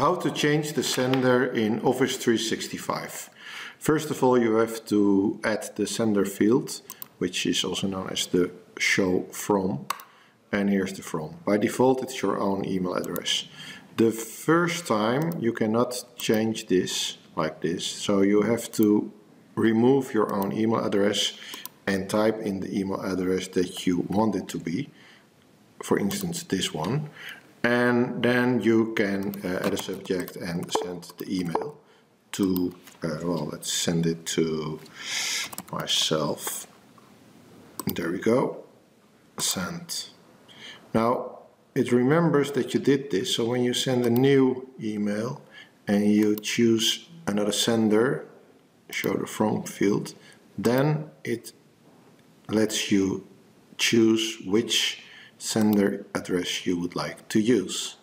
How to change the sender in Office 365. First of all, you have to add the sender field, which is also known as the show from, and here's the from. By default, it's your own email address. The first time you cannot change this like this, so you have to remove your own email address and type in the email address that you want it to be, for instance this one, and then you can add a subject and send the email to, well, let's send it to myself. There we go, send. Now it remembers that you did this, so when you send a new email and you choose another sender, show the from field, then it lets you choose which sender address you would like to use.